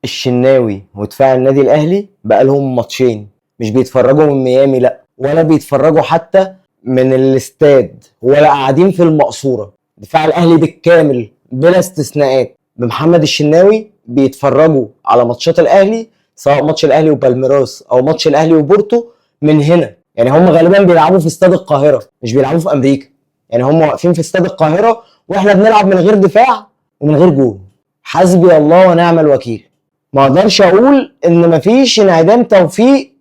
الشناوي ودفاع النادي الاهلي بقى لهم ماتشين مش بيتفرجوا من ميامي، لا ولا بيتفرجوا حتى من الاستاد ولا قاعدين في المقصوره. دفاع الاهلي بالكامل بلا استثناءات بمحمد الشناوي بيتفرجوا على ماتشات الاهلي، سواء ماتش الاهلي وبالميراس او ماتش الاهلي وبورتو من هنا. يعني هم غالبا بيلعبوا في استاد القاهره، مش بيلعبوا في امريكا. يعني هم واقفين في استاد القاهره واحنا بنلعب من غير دفاع ومن غير جول. حسبي الله ونعم الوكيل. ما اقدرش اقول ان مفيش انعدام توفيق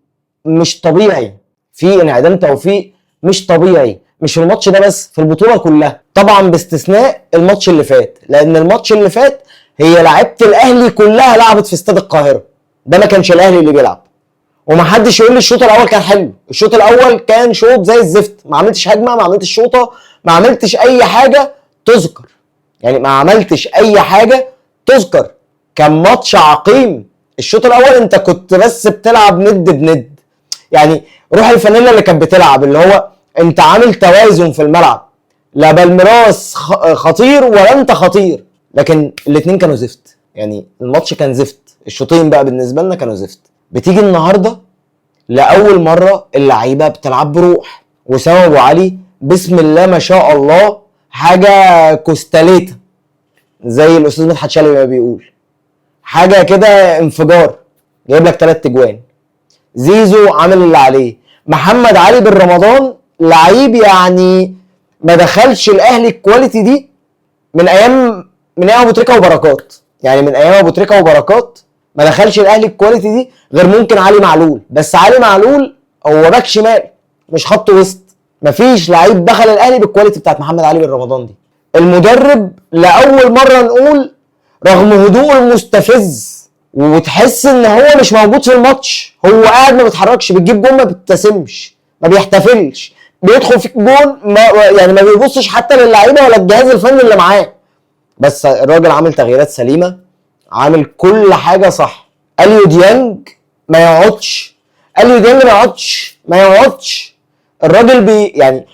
مش طبيعي، في انعدام توفيق مش طبيعي، مش في الماتش ده بس، في البطوله كلها طبعا، باستثناء الماتش اللي فات، لان الماتش اللي فات هي لعيبه الاهلي كلها لعبت في استاد القاهره، ده ما كانش الاهلي اللي بيلعب. ومحدش يقول لي الشوط الاول كان حلو، الشوط الاول كان شوط زي الزفت، ما عملتش هجمه، ما عملتش شوطه، ما عملتش اي حاجه تذكر. يعني ما عملتش اي حاجه تذكر. كان ماتش عقيم. الشوط الاول انت كنت بس بتلعب ند بند، يعني روح الفانيلا اللي كانت بتلعب، اللي هو انت عامل توازن في الملعب، لا بالميراس خطير ولا انت خطير، لكن الاثنين كانوا زفت. يعني الماتش كان زفت، الشوطين بقى بالنسبه لنا كانوا زفت. بتيجي النهارده لاول مره اللعيبه بتلعب بروح، وسام ابو علي بسم الله ما شاء الله حاجه كوستاليتا زي الاستاذ مدحت شلبي ما بيقول، حاجه كده انفجار، جايب لك 3 اجوان. زيزو عامل اللي عليه. محمد علي بن رمضان لعيب يعني ما دخلش الاهلي الكواليتي دي من ايام ابو تريكه وبركات. يعني من ايام ابو تريكه وبركات ما دخلش الاهلي الكواليتي دي غير ممكن علي معلول، بس علي معلول هو باك شمال مش خط وسط. مفيش لعيب دخل الاهلي بالكواليتي بتاعت محمد علي بن رمضان دي. المدرب لاول مره نقول رغم هدوءه المستفز وتحس ان هو مش موجود في الماتش، هو قاعد ما بيتحركش، بتجيب جون ما بيبتسمش ما بيحتفلش، بيدخل فيك جون يعني ما بيبصش حتى للعيبه ولا الجهاز الفني اللي معاه. بس الراجل عامل تغييرات سليمه، عامل كل حاجه صح. اليو ديانج ما يقعدش، اليو ديانج ما يقعدش. الراجل يعني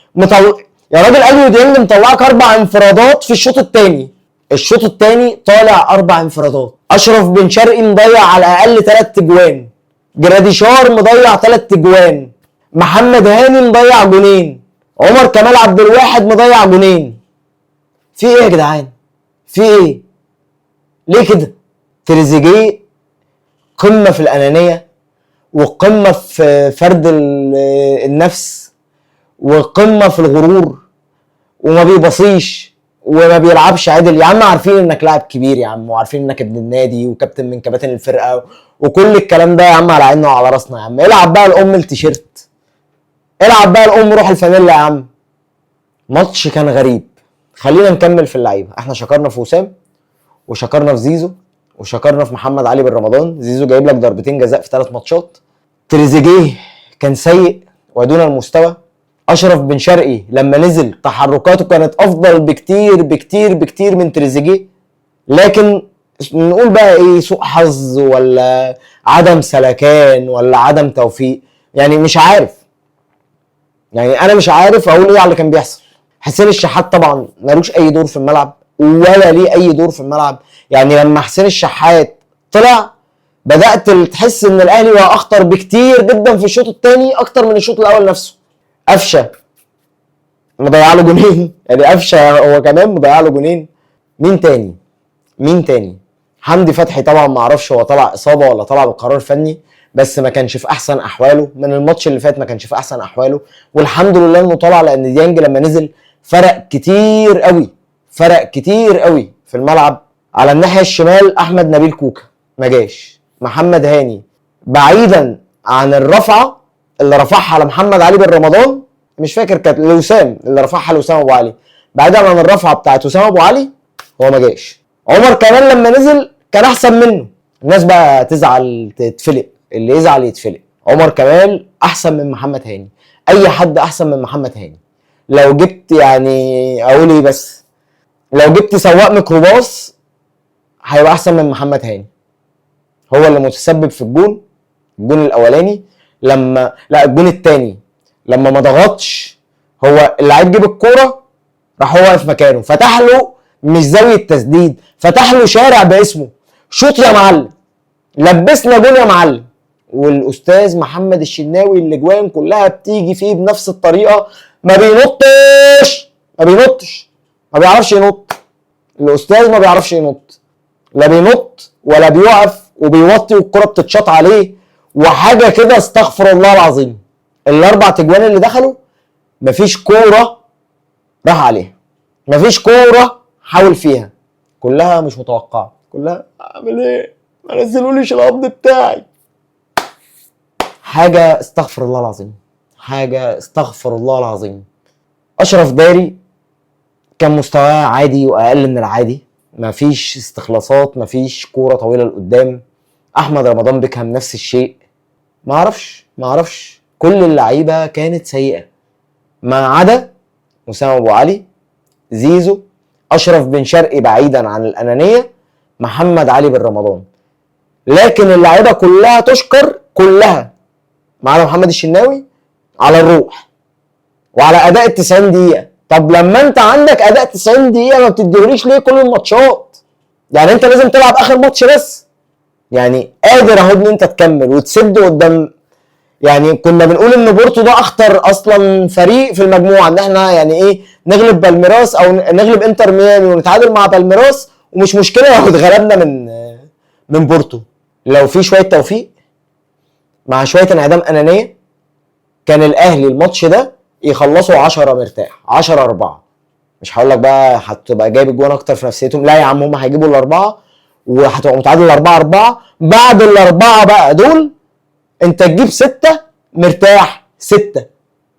يا راجل اليو ديانج مطلعك 4 انفرادات في الشوط الثاني. الشوط الثاني طالع 4 انفرادات. اشرف بن شرقي مضيع على الاقل 3 اجوان، جراديشار مضيع 3 اجوان، محمد هاني مضيع جونين، عمر كمال عبد الواحد مضيع جونين. في ايه يا جدعان؟ في ايه؟ ليه كده؟ تريزيجيه قمه في الانانيه، وقمه في فرد النفس، وقمه في الغرور، وما بيبصيش وما بيلعبش عدل. يا عم عارفين انك لاعب كبير يا عم، وعارفين انك ابن النادي وكابتن من كباتن الفرقه وكل الكلام ده يا عم، على عيننا وعلى راسنا يا عم. العب بقى الام التيشيرت، العب بقى الام روح الفانيلا يا عم. ماتش كان غريب. خلينا نكمل في اللعيبه. احنا شكرنا في وسام، وشكرنا في زيزو، وشكرنا في محمد علي بن رمضان. زيزو جايب لك ضربتين جزاء في 3 ماتشات. تريزيجيه كان سيء ودون المستوى. اشرف بن شرقي لما نزل تحركاته كانت افضل بكتير بكتير بكتير من تريزيجيه، لكن نقول بقى ايه، سوء حظ ولا عدم سلكان ولا عدم توفيق، يعني مش عارف. يعني انا مش عارف اقول ايه على اللي كان بيحصل. حسين الشحات طبعا ملوش اي دور في الملعب ولا ليه اي دور في الملعب. يعني لما حسين الشحات طلع بدات تحس ان الاهلي بقى اخطر بكتير جدا في الشوط الثاني اكتر من الشوط الاول نفسه. قفشه مضيع له جونين، يعني قفشه هو كمان مضيع له جونين. مين تاني؟ حمدي فتحي طبعا ما اعرفش هو طلع اصابه ولا طلع بقرار فني، بس ما كانش في احسن احواله. من الماتش اللي فات ما كانش في احسن احواله، والحمد لله انه طلع، لان ديانج لما نزل فرق كتير قوي في الملعب. على الناحيه الشمال احمد نبيل كوكا ما جاش. محمد هاني بعيدا عن الرفعه اللي رفعها على محمد علي بن رمضان، مش فاكر كانت لوسام اللي رفعها لوسام ابو علي، بعيدا عن الرفعه بتاعت وسام ابو علي هو ما جاش. عمر كمان لما نزل كان احسن منه. الناس بقى تزعل تتفلق، اللي يزعل يتفلق. عمر كمال احسن من محمد هاني، اي حد احسن من محمد هاني. لو جبت يعني اقول ايه، بس لو جبت سواق ميكروباص هيبقى احسن من محمد هاني. هو اللي متسبب في الجون الاولاني، لما لا الجون الثاني لما ما ضغطش، هو اللعيب جيب الكوره راح هو واقف مكانه، فتح له مش زاويه تسديد، فتح له شارع باسمه، شوط يا معلم. لبسنا جون يا معلم. والاستاذ محمد الشناوي الاجوان كلها بتيجي فيه بنفس الطريقه، ما بينطش ما بيعرفش ينط. الاستاذ ما بيعرفش ينط، لا بينط ولا بيقف، وبيوطي والكره بتتشاط عليه وحاجه كده استغفر الله العظيم. الاربع تجوان اللي دخلوا مفيش كوره راح عليها، مفيش كوره حاول فيها، كلها مش متوقعه، كلها اعمل ايه؟ ما نزلوليش القبض بتاعي. حاجه استغفر الله العظيم، حاجه استغفر الله العظيم. اشرف داري كان مستواه عادي واقل من العادي، مفيش استخلاصات، مفيش كوره طويله لقدام. احمد رمضان بيكهام نفس الشيء. معرفش كل اللعيبه كانت سيئه ما عدا اسامه ابو علي، زيزو، اشرف بن شرقي بعيدا عن الانانيه، محمد علي بن رمضان. لكن اللعيبه كلها تشكر، كلها ما عدا محمد الشناوي، على الروح وعلى اداء ال 90 دقيقه. طب لما انت عندك اداء 90 دقيقه ما بتديهوليش ليه كل الماتشات؟ يعني انت لازم تلعب اخر ماتش بس؟ يعني قادر اهو ان انت تكمل وتسد قدام. يعني كنا بنقول ان بورتو ده اخطر اصلا فريق في المجموعه، ان احنا يعني ايه نغلب بالميراس او نغلب انتر ميامي ونتعادل مع بالميراس ومش مشكله لو اتغلبنا من بورتو. لو في شويه توفيق مع شويه انعدام انانيه كان الاهلي الماتش ده يخلصوا 10 مرتاح، 10-4. مش هقول لك بقى هتبقى جايب الجوان اكتر في نفسيتهم، لا يا عم هم هيجيبوا الاربعه وهتبقى متعادل 4-4. بعد الاربعه بقى دول انت تجيب 6 مرتاح، 6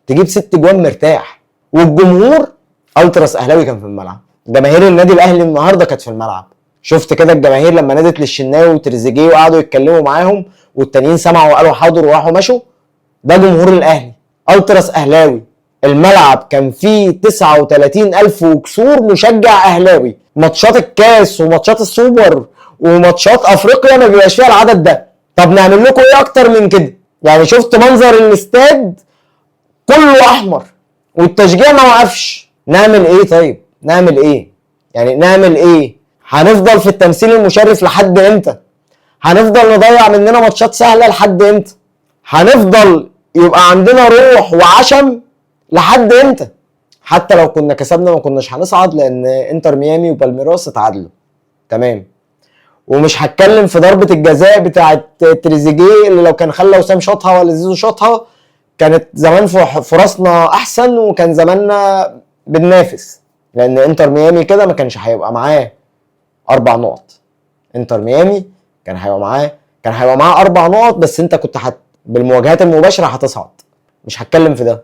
تجيب 6 جوان مرتاح. والجمهور التراس اهلاوي كان في الملعب، جماهير النادي الاهلي النهارده كانت في الملعب. شفت كده الجماهير لما نادت للشناوي وتريزيجيه وقعدوا يتكلموا معاهم والتانيين سمعوا وقالوا حاضر وراحوا مشوا؟ ده جمهور الاهلي، التراس اهلاوي. الملعب كان فيه 39,000 وكسور مشجع اهلاوي. ماتشات الكاس وماتشات السوبر وماتشات افريقيا ما بيبقاش فيها العدد ده. طب نعمل لكم ايه اكتر من كده؟ يعني شفت منظر الاستاد كله احمر والتشجيع ما وقفش. نعمل ايه طيب؟ نعمل ايه؟ يعني نعمل ايه؟ هنفضل في التمثيل المشرف لحد امتى؟ هنفضل نضيع مننا ماتشات سهله لحد امتى؟ هنفضل يبقى عندنا روح وعشم لحد امتى؟ حتى لو كنا كسبنا ما كناش هنصعد لان انتر ميامي وبالميراس اتعادلوا. تمام. ومش هتكلم في ضربه الجزاء بتاعه تريزيجيه اللي لو كان خلى وسام شاطها ولا زيزو شاطها كانت زمان فرصنا احسن وكان زماننا بننافس، لان انتر ميامي كده ما كانش هيبقى معاه 4 نقط. انتر ميامي كان هيبقى معاه 4 نقط، بس انت كنت بالمواجهات المباشره هتصعد. مش هتكلم في ده،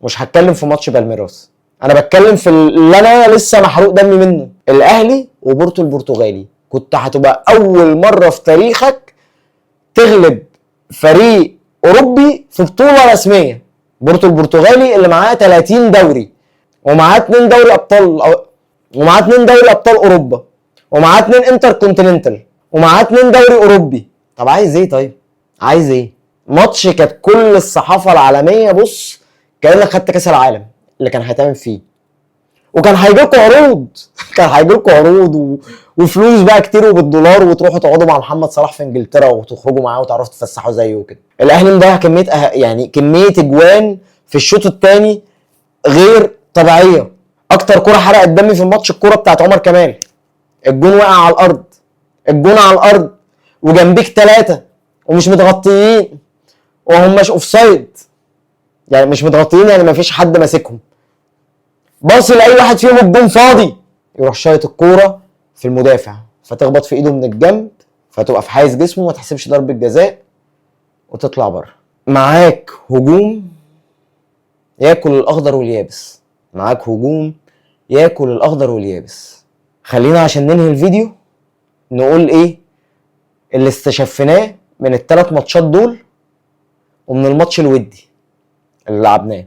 مش هتكلم في ماتش بالميراس. انا بتكلم في اللي انا لسه محروق دمي منه، الاهلي وبورتو البرتغالي. كنت هتبقى اول مره في تاريخك تغلب فريق اوروبي في بطوله رسميه. بورتو البرتغالي اللي معاه 30 دوري ومعاه 2 دوري ابطال ومعاه 2 دوري ابطال اوروبا ومعاه 2 انتر كونتيننتال ومعاه 2 دوري اوروبي. طب عايز ايه طيب؟ عايز ايه؟ ماتش كانت كل الصحافه العالميه بص كانك خدت كاس العالم اللي كان هيتعمل فيه، وكان هيجيلكوا عروض كان هيجيلكوا عروض وفلوس بقى كتير وبالدولار وتروحوا تقعدوا مع محمد صلاح في انجلترا وتخرجوا معاه وتعرفوا تفسحوا زيه وكده. الاهلي مضيع كميه اجوان في الشوط الثاني غير طبيعيه. اكتر كره حرقت دمي في الماتش الكره بتاعت عمر كمال، الجون وقع على الارض، الجون على الارض وجنبيك 3 ومش متغطيين وهم مش اوفسايد، يعني مش متغطيين، يعني مفيش حد ماسكهم. باص لاي واحد فيهم الجون فاضي يروح شايط الكوره في المدافع فتخبط في ايده من الجنب فتبقى في حيز جسمه وما تحسبش ضربه جزاء وتطلع بره. معاك هجوم ياكل الاخضر واليابس، معاك هجوم ياكل الاخضر واليابس. خلينا عشان ننهي الفيديو نقول ايه اللي استشفناه من ال3 ماتشات دول ومن الماتش الودي اللي لعبناه.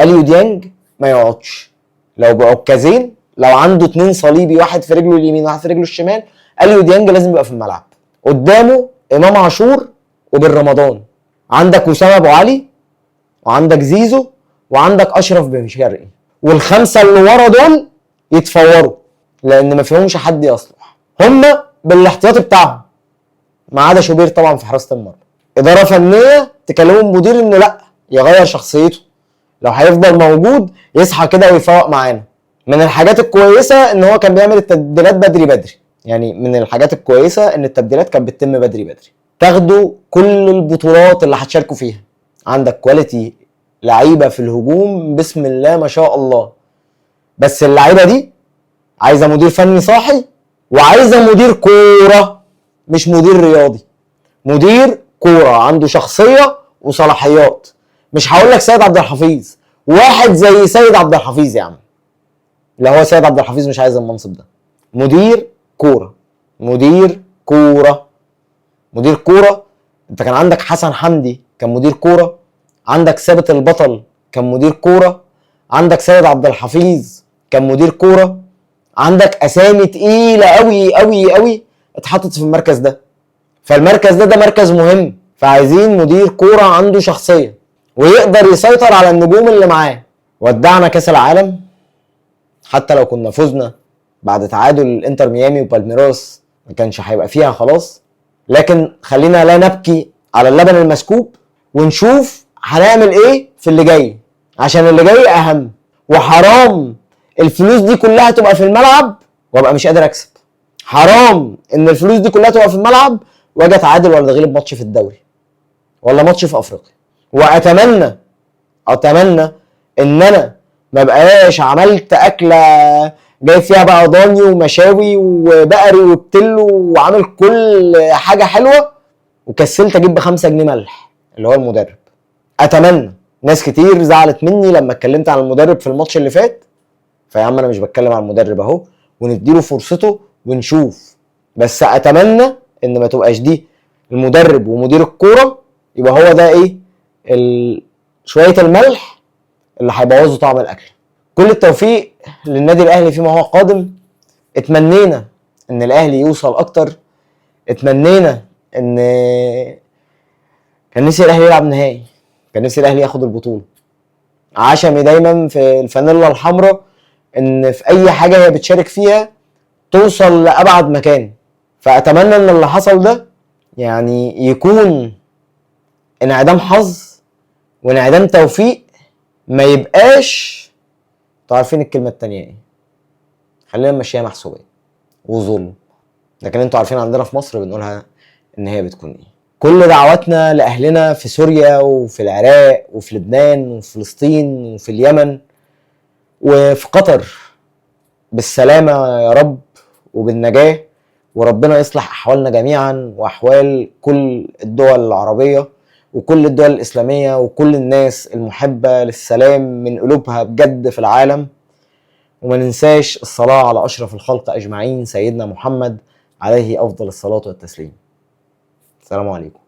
اليو ديانج ما يقعدش، لو بعكازين، لو عنده 2 صليبي واحد في رجله اليمين واحد في رجله الشمال، اليو ديانج لازم يبقى في الملعب. قدامه امام عاشور وبن رمضان، عندك وسام ابو علي وعندك زيزو وعندك اشرف بن شرقي، والخمسه اللي ورا دول يتفوروا لان ما فيهمش حد يصلح. هم بالاحتياطي بتاعهم ما عدا شوبير طبعا في حراسه المرمى. اداره فنيه تكلموا المدير انه لا يغير شخصيته، لو هيفضل موجود يصحى كده ويفوق معانا. من الحاجات الكويسه ان هو كان بيعمل التبديلات بدري، يعني من الحاجات الكويسه ان التبديلات كانت بتتم بدري. تاخدوا كل البطولات اللي هتشاركوا فيها، عندك كواليتي لعيبه في الهجوم بسم الله ما شاء الله، بس اللعيبه دي عايزه مدير فني صاحي، وعايزه مدير كوره مش مدير رياضي، مدير كوره عنده شخصيه وصلاحيات. مش هقول لك سيد عبد الحفيظ، واحد زي سيد عبد الحفيظ يا عم. لا هو سيد عبد الحفيظ مش عايز المنصب ده. مدير كوره، مدير كوره، مدير كوره. انت كان عندك حسن حمدي كان مدير كوره، عندك ثابت البطل كان مدير كوره، عندك سيد عبد الحفيظ كان مدير كوره، عندك اسامي تقيله قوي قوي قوي اتحطت في المركز ده. فالمركز ده مركز مهم، فعايزين مدير كوره عنده شخصيه ويقدر يسيطر على النجوم اللي معاه. ودعنا كاس العالم، حتى لو كنا فزنا بعد تعادل الانتر ميامي وبالميراس ما كانش هيبقى فيها خلاص، لكن خلينا لا نبكي على اللبن المسكوب ونشوف هنعمل ايه في اللي جاي، عشان اللي جاي اهم. وحرام الفلوس دي كلها تبقى في الملعب وابقى مش قادر اكسب، حرام ان الفلوس دي كلها تبقى في الملعب واجي اتعادل ولا اتغلب ماتش في الدوري ولا ماتش في افريقيا. واتمنى ان انا ما بقاش عملت اكله جاي فيها بقى ضاني ومشاوي وبقري وبتلو وعامل كل حاجه حلوه وكسلت اجيب ب5 جنيه ملح اللي هو المدرب. اتمنى، ناس كتير زعلت مني لما اتكلمت عن المدرب في الماتش اللي فات، فيا عم انا مش بتكلم عن المدرب اهو، ونديله فرصته ونشوف. بس اتمنى ان ما تبقاش دي المدرب ومدير الكوره يبقى هو ده ايه شويه الملح اللي هيبوظوا طعم الاكل. كل التوفيق للنادي الاهلي فيما هو قادم. اتمنينا ان الاهلي يوصل اكتر، اتمنينا ان كان نفسي الاهلي يلعب نهائي، كان نفسي الاهلي ياخد البطوله. عشمي دايما في الفانيلا الحمراء ان في اي حاجه هي بتشارك فيها توصل لابعد مكان. فاتمنى ان اللي حصل ده يعني يكون انعدام حظ وانعدام توفيق، ما يبقاش عارفين الكلمه التانية ايه، خلينا نمشيها محسوبيه وظلم، لكن انتوا عارفين عندنا في مصر بنقولها ان هي بتكون ايه. كل دعواتنا لاهلنا في سوريا وفي العراق وفي لبنان وفي فلسطين وفي اليمن وفي قطر بالسلامه يا رب وبالنجاه، وربنا يصلح احوالنا جميعا واحوال كل الدول العربيه وكل الدول الاسلاميه وكل الناس المحبه للسلام من قلوبها بجد في العالم. وما ننساش الصلاه على اشرف الخلق اجمعين سيدنا محمد عليه افضل الصلاه والتسليم. السلام عليكم.